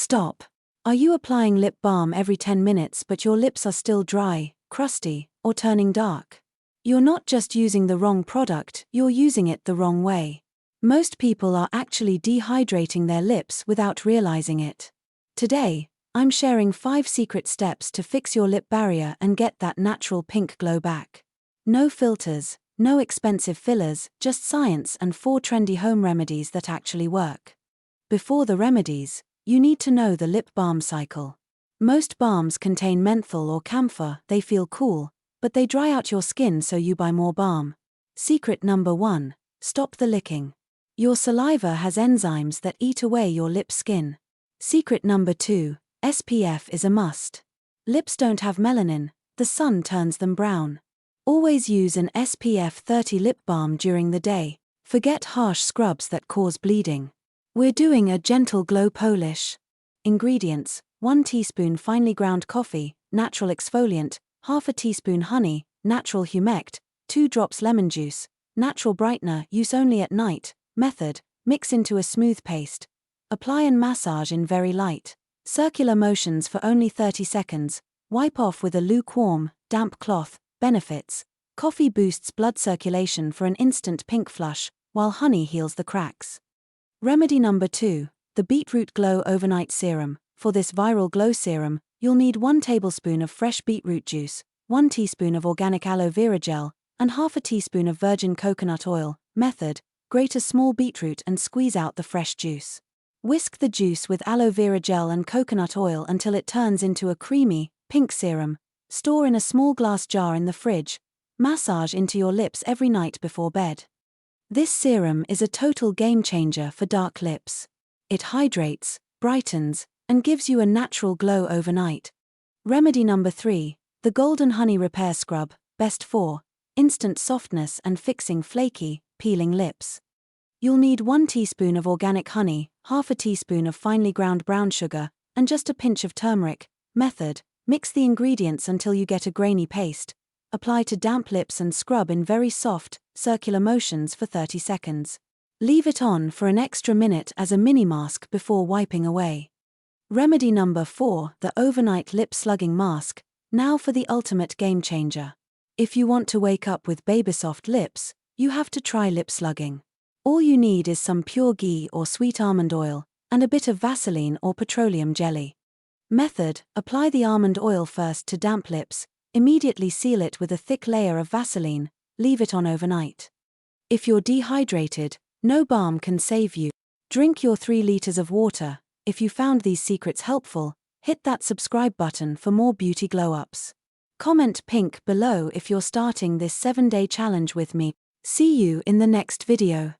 Stop. Are you applying lip balm every 10 minutes but your lips are still dry, crusty, or turning dark? You're not just using the wrong product, you're using it the wrong way. Most people are actually dehydrating their lips without realizing it. Today, I'm sharing 5 secret steps to fix your lip barrier and get that natural pink glow back. No filters, no expensive fillers, just science and 4 trendy home remedies that actually work. Before the remedies, you need to know the lip balm cycle. Most balms contain menthol or camphor, they feel cool, but they dry out your skin so you buy more balm. Secret number 1, stop the licking. Your saliva has enzymes that eat away your lip skin. Secret number 2, SPF is a must. Lips don't have melanin, the sun turns them brown. Always use an SPF 30 lip balm during the day. Forget harsh scrubs that cause bleeding. We're doing a gentle glow polish. Ingredients: 1 teaspoon finely ground coffee, natural exfoliant, half a teaspoon honey, natural humect, 2 drops lemon juice, natural brightener, use only at night. Method: mix into a smooth paste. Apply and massage in very light, circular motions for only 30 seconds. Wipe off with a lukewarm, damp cloth. Benefits: coffee boosts blood circulation for an instant pink flush, while honey heals the cracks. Remedy number 2, the Beetroot Glow Overnight Serum. For this viral glow serum, you'll need 1 tablespoon of fresh beetroot juice, 1 teaspoon of organic aloe vera gel, and half a teaspoon of virgin coconut oil. Method: grate a small beetroot and squeeze out the fresh juice. Whisk the juice with aloe vera gel and coconut oil until it turns into a creamy, pink serum. Store in a small glass jar in the fridge. Massage into your lips every night before bed. This serum is a total game changer for dark lips. It hydrates, brightens, and gives you a natural glow overnight. Remedy number 3, the Golden Honey Repair Scrub, best for instant softness and fixing flaky, peeling lips. You'll need 1 teaspoon of organic honey, half a teaspoon of finely ground brown sugar, and just a pinch of turmeric. Method: mix the ingredients until you get a grainy paste. Apply to damp lips and scrub in very soft, circular motions for 30 seconds. Leave it on for an extra minute as a mini mask before wiping away. Remedy number 4, the Overnight Lip Slugging Mask. Now for the ultimate game changer. If you want to wake up with baby-soft lips, you have to try lip slugging. All you need is some pure ghee or sweet almond oil, and a bit of Vaseline or petroleum jelly. Method: apply the almond oil first to damp lips, immediately seal it with a thick layer of Vaseline, leave it on overnight. If you're dehydrated, no balm can save you. Drink your 3 liters of water. If you found these secrets helpful, hit that subscribe button for more beauty glow-ups. Comment pink below if you're starting this 7-day challenge with me. See you in the next video.